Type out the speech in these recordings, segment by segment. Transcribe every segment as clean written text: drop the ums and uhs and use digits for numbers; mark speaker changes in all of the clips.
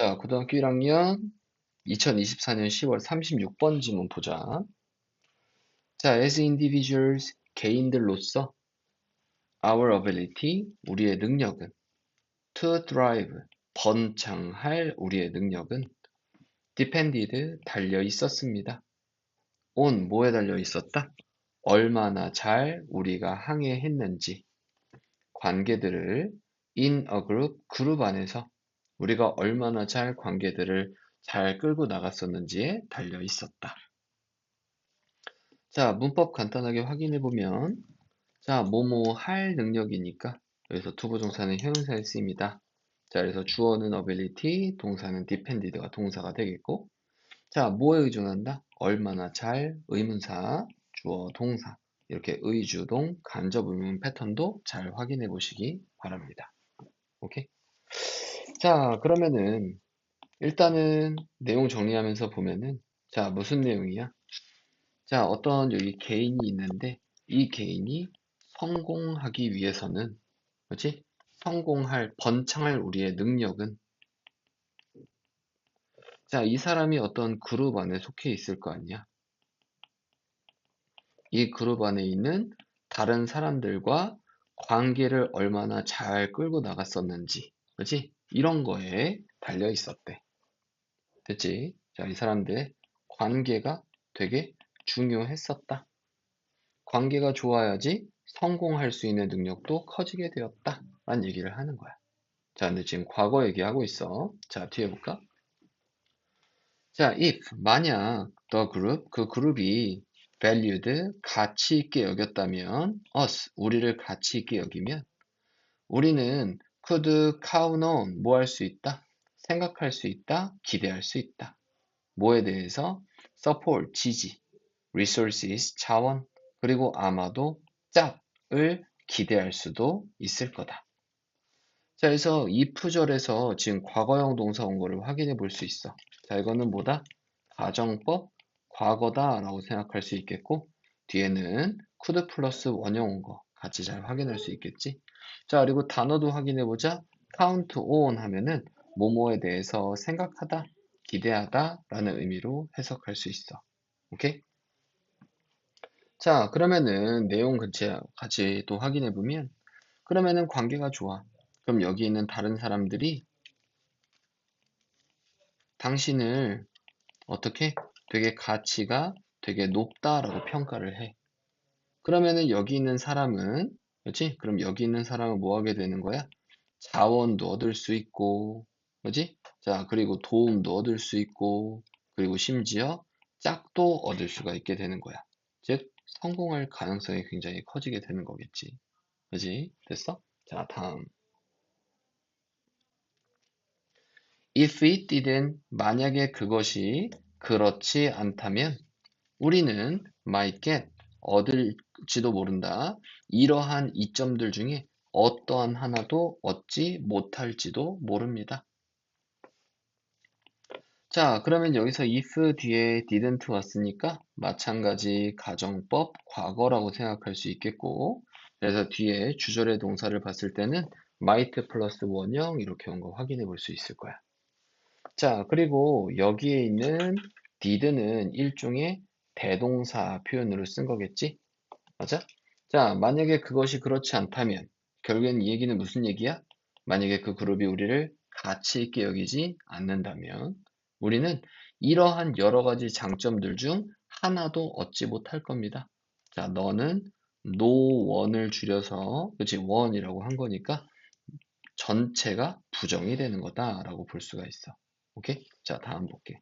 Speaker 1: 자, 고등학교 1학년 2024년 10월 36번 지문 보자. 자, as individuals, 개인들로서 our ability, 우리의 능력은 to thrive, 번창할 우리의 능력은 depended, 달려 있었습니다. on, 뭐에 달려 있었다? 얼마나 잘 우리가 항해했는지, 관계들을 in a group, 그룹 안에서 우리가 얼마나 잘 관계들을 잘 끌고 나갔었는지에 달려 있었다. 자, 문법 간단하게 확인해 보면, 자, 뭐뭐 할 능력이니까 여기서 투부정사는 형용사에 쓰입니다. 자, 그래서 주어는 ability, 동사는 depended가 동사가 되겠고, 자, 뭐에 의존한다? 얼마나 잘, 의문사, 주어, 동사. 이렇게 의주동, 간접의문 패턴도 잘 확인해 보시기 바랍니다. 오케이? 자, 그러면은 일단은 내용 정리하면서 보면은, 자, 무슨 내용이야? 자, 어떤 여기 개인이 있는데 이 개인이 성공하기 위해서는, 그렇지? 성공할, 번창할 우리의 능력은, 자, 이 사람이 어떤 그룹 안에 속해 있을 거 아니야? 이 그룹 안에 있는 다른 사람들과 관계를 얼마나 잘 끌고 나갔었는지, 그렇지? 이런 거에 달려 있었대. 됐지? 자, 이 사람들의 관계가 되게 중요했었다. 관계가 좋아야지 성공할 수 있는 능력도 커지게 되었다. 라는 얘기를 하는 거야. 자, 근데 지금 과거 얘기하고 있어. 자, 뒤에 볼까? 자, if, 만약 the group, 그 그룹이 valued, 가치 있게 여겼다면, us, 우리를 가치 있게 여기면, 우리는 could count on, 뭐 할 수 있다? 생각할 수 있다, 기대할 수 있다. 뭐에 대해서? support, 지지, resources, 자원, 그리고 아마도 짝을 기대할 수도 있을 거다. 자, 그래서 if절에서 지금 과거형 동사 온 거를 확인해 볼 수 있어. 자, 이거는 뭐다? 가정법, 과거다라고 생각할 수 있겠고, 뒤에는 could 플러스 원형 온 거 같이 잘 확인할 수 있겠지? 자, 그리고 단어도 확인해 보자. count on 하면은 뭐뭐에 대해서 생각하다, 기대하다 라는 의미로 해석할 수 있어. 오케이? 자, 그러면은 내용 같이 또 확인해 보면, 그러면은 관계가 좋아. 그럼 여기 있는 다른 사람들이 당신을 어떻게 되게 가치가 되게 높다라고 평가를 해. 그러면은 여기 있는 사람은, 그렇지? 그럼 여기 있는 사람은 뭐 하게 되는 거야? 자원도 얻을 수 있고, 그렇지? 자, 그리고 도움도 얻을 수 있고, 그리고 심지어 짝도 얻을 수가 있게 되는 거야. 즉, 성공할 가능성이 굉장히 커지게 되는 거겠지. 그지? 됐어? 자, 다음. If it didn't, 만약에 그것이 그렇지 않다면, 우리는 might get, 얻을지도 모른다. 이러한 이점들 중에 어떠한 하나도 얻지 못할지도 모릅니다. 자, 그러면 여기서 if 뒤에 didn't 왔으니까 마찬가지 가정법 과거라고 생각할 수 있겠고, 그래서 뒤에 주절의 동사를 봤을 때는 might 플러스 원형 이렇게 온 거 확인해 볼 수 있을 거야. 자, 그리고 여기에 있는 did는 일종의 대동사 표현으로 쓴 거겠지? 맞아? 자, 만약에 그것이 그렇지 않다면, 결국엔 이 얘기는 무슨 얘기야? 만약에 그 그룹이 우리를 가치 있게 여기지 않는다면, 우리는 이러한 여러 가지 장점들 중 하나도 얻지 못할 겁니다. 자, 너는 노원을 줄여서, 그치, 원이라고 한 거니까 전체가 부정이 되는 거다라고 볼 수가 있어. 오케이? 자, 다음 볼게.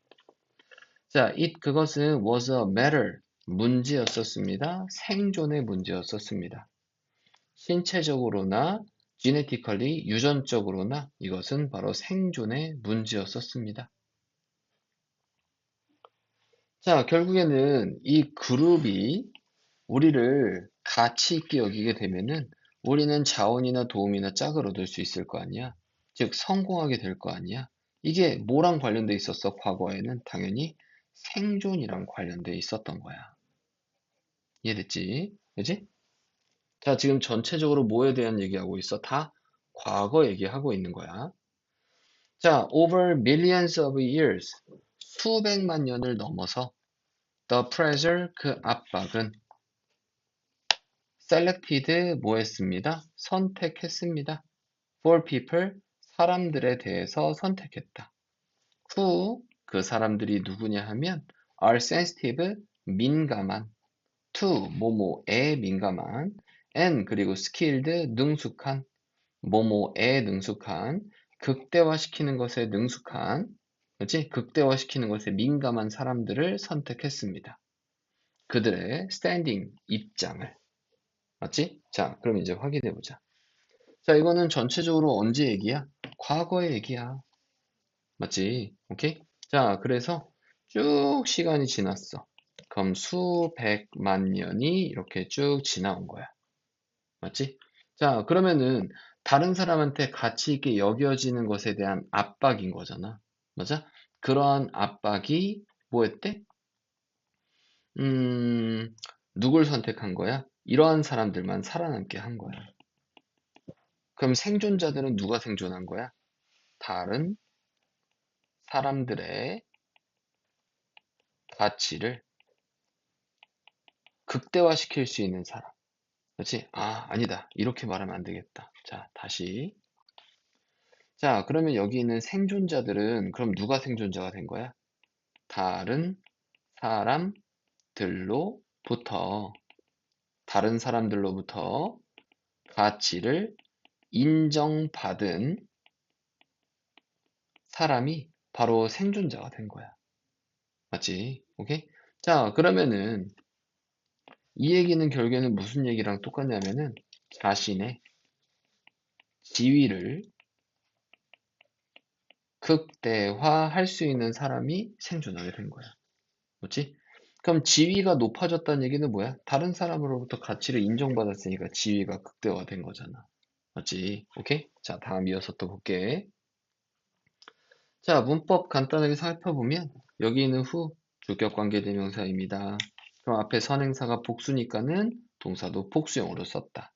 Speaker 1: 자, 그것은 was a matter, 문제였었습니다. 생존의 문제였었습니다. 신체적으로나 genetically, 유전적으로나 이것은 바로 생존의 문제였었습니다. 자, 결국에는 이 그룹이 우리를 가치 있게 여기게 되면은 우리는 자원이나 도움이나 짝을 얻을 수 있을 거 아니야. 즉, 성공하게 될 거 아니야. 이게 뭐랑 관련돼 있었어? 과거에는 당연히 생존이랑 관련돼 있었던 거야. 이해됐지? 그지? 자, 지금 전체적으로 뭐에 대한 얘기하고 있어? 다 과거 얘기하고 있는 거야. 자, over millions of years. 수백만 년을 넘어서 the pressure, 그 압박은 selected 뭐 했습니다? 선택했습니다. for people, 사람들에 대해서 선택했다. who, 그 사람들이 누구냐 하면 are sensitive, 민감한. to, 뭐뭐에 민감한. and, 그리고 skilled, 능숙한. 뭐뭐에 능숙한. 극대화시키는 것에 능숙한. 그렇지? 극대화시키는 것에 민감한 사람들을 선택했습니다. 그들의 standing, 입장을. 맞지? 자, 그럼 이제 확인해 보자. 자, 이거는 전체적으로 언제 얘기야? 과거의 얘기야. 맞지? 오케이? 자, 그래서 쭉 시간이 지났어. 그럼 수백만 년이 이렇게 쭉 지나온 거야. 맞지? 자, 그러면은 다른 사람한테 가치 있게 여겨지는 것에 대한 압박인 거잖아. 맞아? 그러한 압박이 뭐였대? 음, 누굴 선택한 거야? 이러한 사람들만 살아남게 한 거야. 그럼 생존자들은 누가 생존한 거야? 다른 사람들의 가치를 극대화시킬 수 있는 사람. 그렇지? 아, 아니다. 이렇게 말하면 안 되겠다. 자, 다시. 자, 그러면 여기 있는 생존자들은 그럼 누가 생존자가 된 거야? 다른 사람들로부터, 다른 사람들로부터 가치를 인정받은 사람이 바로 생존자가 된 거야. 맞지? 오케이? 자, 그러면은 이 얘기는 결국에는 무슨 얘기랑 똑같냐면은 자신의 지위를 극대화할 수 있는 사람이 생존하게 된 거야. 그렇지? 그럼 지위가 높아졌다는 얘기는 뭐야? 다른 사람으로부터 가치를 인정받았으니까 지위가 극대화된 거잖아. 맞지? 오케이? 자, 다음 이어서 또 볼게. 자, 문법 간단하게 살펴보면 여기 있는 후 주격관계대명사입니다. 그럼 앞에 선행사가 복수니까는 동사도 복수형으로 썼다.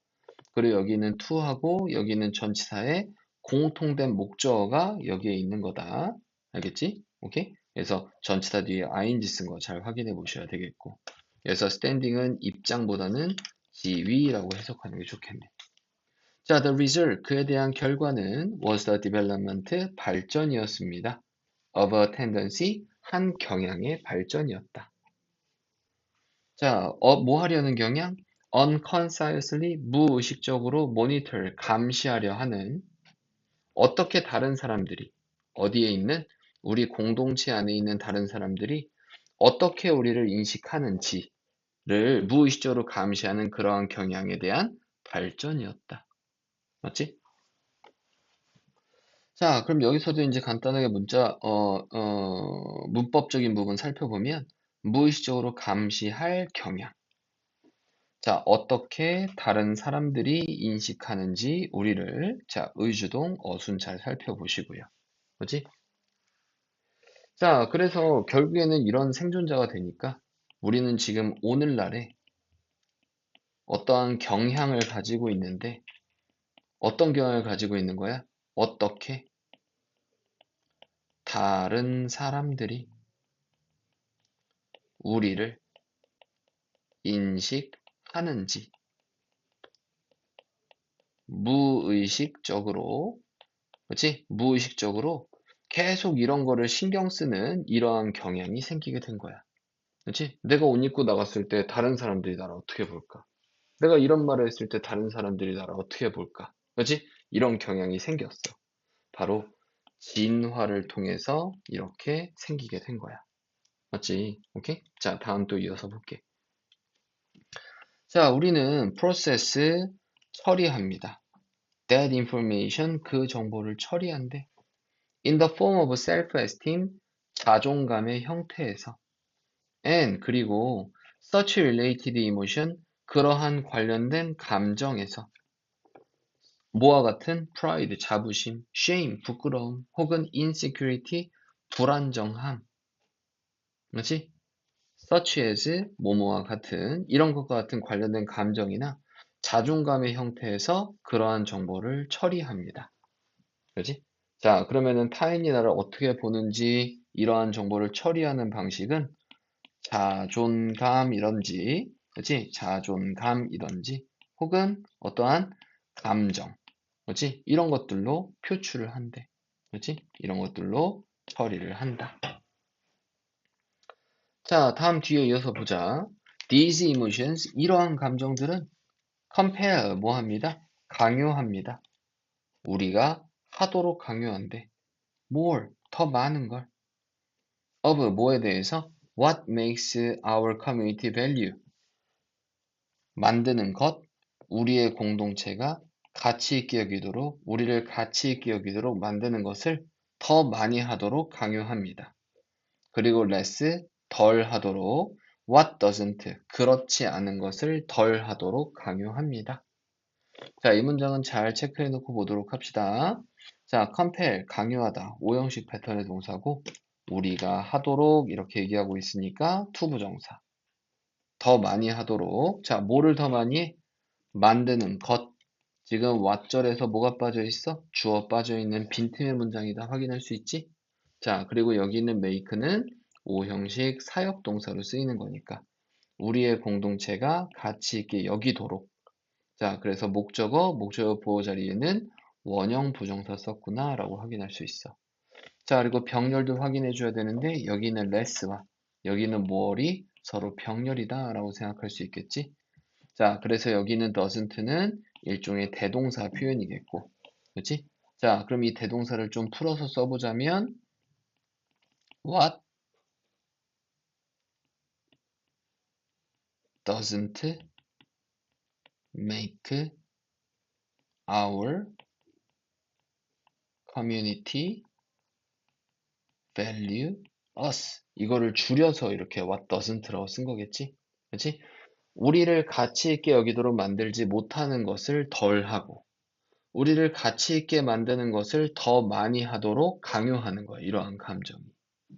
Speaker 1: 그리고 여기는 to하고 여기는 전치사의 공통된 목적어가 여기에 있는 거다. 알겠지? 오케이? 그래서 전치사 뒤에 ing 쓴 거 잘 확인해 보셔야 되겠고. 그래서 standing은 입장보다는 지위라고 해석하는 게 좋겠네. 자, the result, 그에 대한 결과는 was the development, 발전이었습니다. of a tendency, 한 경향의 발전이었다. 자, 뭐 하려는 경향? unconsciously, 무의식적으로 monitor, 감시하려 하는 어떻게 다른 사람들이, 어디에 있는 우리 공동체 안에 있는 다른 사람들이 어떻게 우리를 인식하는지를 무의식적으로 감시하는 그러한 경향에 대한 발전이었다. 맞지? 자, 그럼 여기서도 이제 간단하게 문법적인 부분 살펴보면 무의식적으로 감시할 경향. 자, 어떻게 다른 사람들이 인식하는지 우리를 자, 의주동 어순 잘 살펴보시고요. 그지? 자, 그래서 결국에는 이런 생존자가 되니까 우리는 지금 오늘날에 어떠한 경향을 가지고 있는데 어떤 경향을 가지고 있는 거야? 어떻게 다른 사람들이 우리를 인식하는지 무의식적으로, 그렇지? 무의식적으로 계속 이런 거를 신경 쓰는 이러한 경향이 생기게 된 거야. 그렇지? 내가 옷 입고 나갔을 때 다른 사람들이 나를 어떻게 볼까? 내가 이런 말을 했을 때 다른 사람들이 나를 어떻게 볼까? 그렇지? 이런 경향이 생겼어. 바로 진화를 통해서 이렇게 생기게 된 거야. 맞지? 오케이? 자, 다음 또 이어서 볼게. 자, 우리는 process 처리합니다. That information, 그 정보를 처리한대. In the form of self-esteem, 자존감의 형태에서. And, 그리고 such related emotion, 그러한 관련된 감정에서. 뭐와 같은 pride, 자부심, shame, 부끄러움, 혹은 insecurity, 불안정함. 그렇지? such as, 뭐뭐와 같은, 이런 것과 같은 관련된 감정이나 자존감의 형태에서 그러한 정보를 처리합니다. 그렇지? 자, 그러면은 타인이 나를 어떻게 보는지 이러한 정보를 처리하는 방식은 자존감이든지, 그렇지? 자존감이든지, 혹은 어떠한 감정, 그렇지? 이런 것들로 표출을 한대. 그렇지? 이런 것들로 처리를 한다. 자, 다음 뒤에 이어서 보자. These emotions, 이러한 감정들은 compel, 뭐 합니다? 강요합니다. 우리가 하도록 강요한대. more, 더 많은 걸. of, 뭐에 대해서? What makes our community value? 만드는 것, 우리의 공동체가 가치 있게 여기도록, 우리를 가치 있게 여기도록 만드는 것을 더 많이 하도록 강요합니다. 그리고 less, 덜 하도록, what doesn't, 그렇지 않은 것을 덜 하도록 강요합니다. 자, 이 문장은 잘 체크해 놓고 보도록 합시다. 자, compel, 강요하다, 오형식 패턴의 동사고, 우리가 하도록 이렇게 얘기하고 있으니까 to 부정사. 더 많이 하도록. 자, 뭐를 더 많이 해? 만드는 것. 지금 왓절에서 뭐가 빠져 있어? 주어 빠져 있는 빈틈의 문장이다. 확인할 수 있지? 자, 그리고 여기 있는 make는 오형식 사역 동사로 쓰이는 거니까 우리의 공동체가 가치 있게 여기도록. 자, 그래서 목적어 보호 자리에는 원형 부정사 썼구나 라고 확인할 수 있어. 자, 그리고 병렬도 확인해 줘야 되는데 여기는 less와 여기는 more이 서로 병렬이다 라고 생각할 수 있겠지? 자, 그래서 여기는 doesn't는 일종의 대동사 표현이겠고, 그렇지? 자, 그럼 이 대동사를 좀 풀어서 써보자면 what doesn't make our community value us. 이거를 줄여서 이렇게 what doesn't라고 쓴 거겠지? 그렇지? 우리를 가치 있게 여기도록 만들지 못하는 것을 덜 하고, 우리를 가치 있게 만드는 것을 더 많이 하도록 강요하는 거야. 이러한 감정이.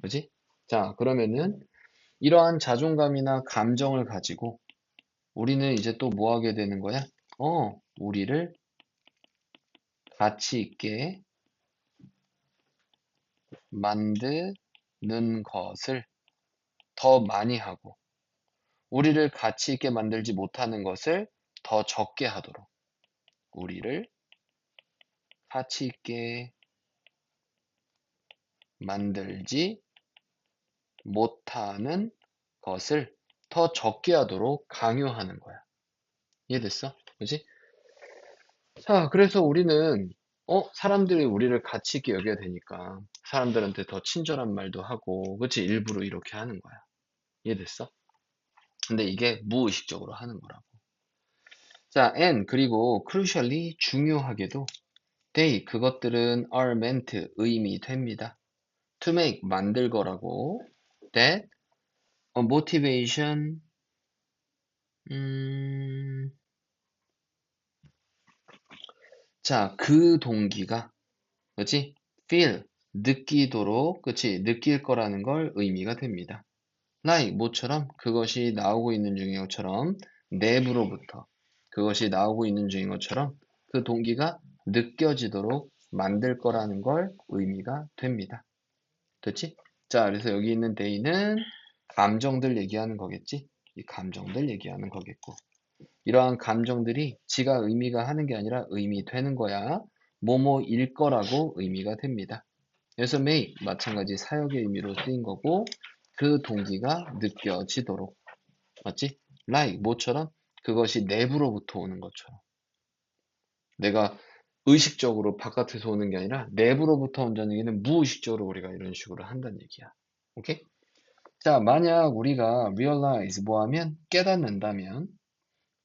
Speaker 1: 그지? 자, 그러면은 이러한 자존감이나 감정을 가지고 우리는 이제 또 뭐 하게 되는 거야? 우리를 가치 있게 만드는 것을 더 많이 하고, 우리를 가치 있게 만들지 못하는 것을 더 적게 하도록, 우리를 가치 있게 만들지 못하는 것을 더 적게 하도록 강요하는 거야. 이해됐어? 그지? 자, 그래서 우리는, 사람들이 우리를 가치 있게 여겨야 되니까, 사람들한테 더 친절한 말도 하고, 그치? 일부러 이렇게 하는 거야. 이해됐어? 근데 이게 무의식적으로 하는 거라고. 자, and, 그리고, crucially, 중요하게도, they, 그것들은 are meant, 의미 됩니다. to make, 만들 거라고. that, motivation, 음, 자, 그 동기가, 그치? feel, 느끼도록, 그치? 느낄 거라는 걸 의미가 됩니다. like, 뭐처럼, 그것이 나오고 있는 중인 것처럼, 내부로부터, 그것이 나오고 있는 중인 것처럼, 그 동기가 느껴지도록 만들 거라는 걸 의미가 됩니다. 됐지? 자, 그래서 여기 있는 day는 감정들 얘기하는 거겠지? 이 감정들 얘기하는 거겠고. 이러한 감정들이 지가 의미가 하는 게 아니라 의미되는 거야. 뭐뭐일 거라고 의미가 됩니다. 그래서 may, 마찬가지 사역의 의미로 쓰인 거고, 그 동기가 느껴지도록. 맞지? like, 뭐처럼? 그것이 내부로부터 오는 것처럼. 내가 의식적으로 바깥에서 오는 게 아니라 내부로부터 온다는 얘기는 무의식적으로 우리가 이런 식으로 한다는 얘기야. 오케이? 자, 만약 우리가 realize 뭐 하면 깨닫는다면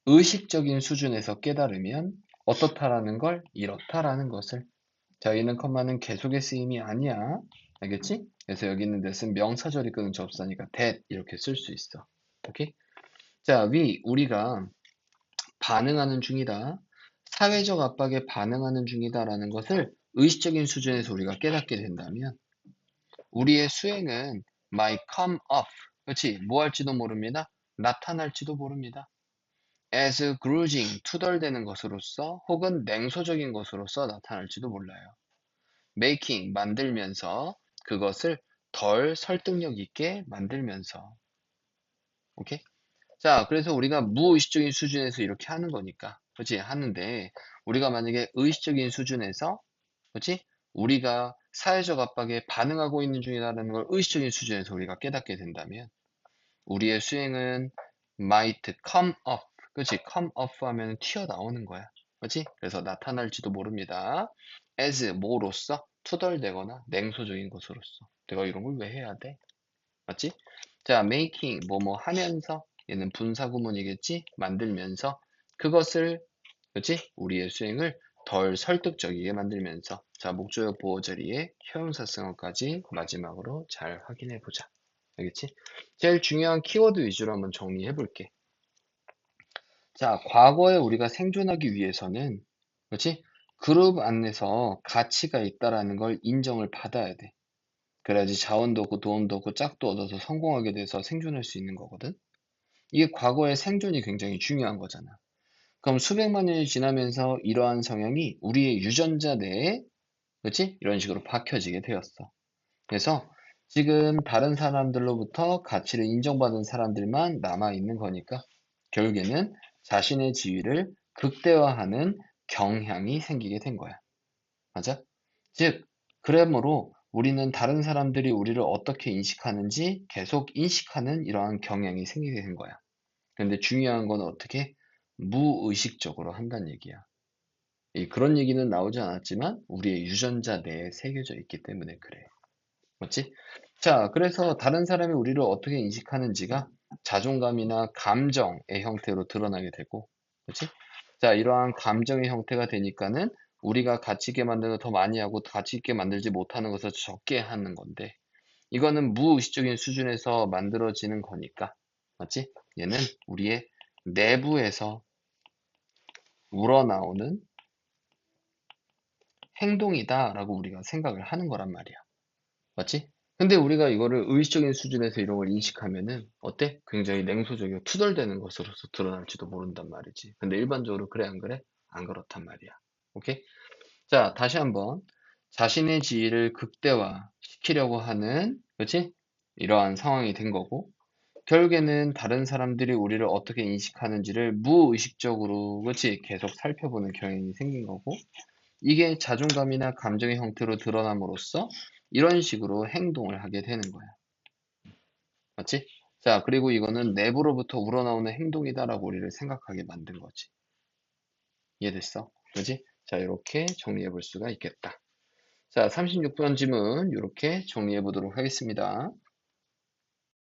Speaker 1: 의식적인 수준에서 깨달으면 어떻다라는 걸 이렇다라는 것을. 자, 여기는 컴마는 계속의 쓰임이 아니야. 알겠지? 그래서 여기 있는 that은 명사절이 끄는 접사니까 that 이렇게 쓸 수 있어. 오케이? 자, 우리가 반응하는 중이다. 사회적 압박에 반응하는 중이다라는 것을 의식적인 수준에서 우리가 깨닫게 된다면 우리의 수행은 might come up. 그렇지? 뭐 할지도 모릅니다. 나타날지도 모릅니다. as grudging, 투덜대는 것으로서 혹은 냉소적인 것으로서 나타날지도 몰라요. making, 만들면서, 그것을 덜 설득력 있게 만들면서. 오케이? 자, 그래서 우리가 무의식적인 수준에서 이렇게 하는 거니까. 그렇지? 하는데, 우리가 만약에 의식적인 수준에서, 그렇지? 우리가 사회적 압박에 반응하고 있는 중이라는 걸 의식적인 수준에서 우리가 깨닫게 된다면, 우리의 수행은 might come up. 그렇지? come up 하면 튀어나오는 거야. 그렇지? 그래서 나타날지도 모릅니다. as 뭐로써? 투덜대거나 냉소적인 것으로서. 내가 이런 걸 왜 해야 돼? 맞지? 자, making 뭐뭐 하면서, 얘는 분사구문이겠지? 만들면서 그것을, 그렇지? 우리의 수행을 덜 설득적이게 만들면서. 자, 목적어 보호 자리에 형용사성어까지 마지막으로 잘 확인해 보자. 알겠지? 제일 중요한 키워드 위주로 한번 정리해 볼게. 자, 과거에 우리가 생존하기 위해서는, 그렇지? 그룹 안에서 가치가 있다라는 걸 인정을 받아야 돼. 그래야지 자원도 없고 도움도 없고 짝도 얻어서 성공하게 돼서 생존할 수 있는 거거든. 이게 과거의 생존이 굉장히 중요한 거잖아. 그럼 수백만 년이 지나면서 이러한 성향이 우리의 유전자 내에, 그렇지? 이런 식으로 박혀지게 되었어. 그래서 지금 다른 사람들로부터 가치를 인정받은 사람들만 남아 있는 거니까 결국에는 자신의 지위를 극대화하는 경향이 생기게 된 거야. 맞아? 즉, 그러므로 우리는 다른 사람들이 우리를 어떻게 인식하는지 계속 인식하는 이러한 경향이 생기게 된 거야. 근데 중요한 건 어떻게? 무의식적으로 한다는 얘기야. 그런 얘기는 나오지 않았지만 우리의 유전자 내에 새겨져 있기 때문에 그래. 맞지? 자, 그래서 다른 사람이 우리를 어떻게 인식하는지가 자존감이나 감정의 형태로 드러나게 되고, 그렇지? 자, 이러한 감정의 형태가 되니까는 우리가 가치 있게 만드는 거 더 많이 하고 가치 있게 만들지 못하는 것을 적게 하는 건데, 이거는 무의식적인 수준에서 만들어지는 거니까, 맞지? 얘는 우리의 내부에서 우러나오는 행동이다라고 우리가 생각을 하는 거란 말이야. 맞지? 근데 우리가 이거를 의식적인 수준에서 이런 걸 인식하면은 어때? 굉장히 냉소적이고 투덜대는 것으로서 드러날지도 모른단 말이지. 근데 일반적으로 그래 안 그래? 안 그렇단 말이야. 오케이? 자, 다시 한번 자신의 지위를 극대화시키려고 하는, 그렇지? 이러한 상황이 된 거고 결국에는 다른 사람들이 우리를 어떻게 인식하는지를 무의식적으로, 그렇지? 계속 살펴보는 경향이 생긴 거고 이게 자존감이나 감정의 형태로 드러남으로써 이런 식으로 행동을 하게 되는 거야. 맞지? 자, 그리고 이거는 내부로부터 우러나오는 행동이다라고 우리를 생각하게 만든 거지. 이해됐어? 그지? 자, 이렇게 정리해 볼 수가 있겠다. 자, 36번 질문 이렇게 정리해 보도록 하겠습니다.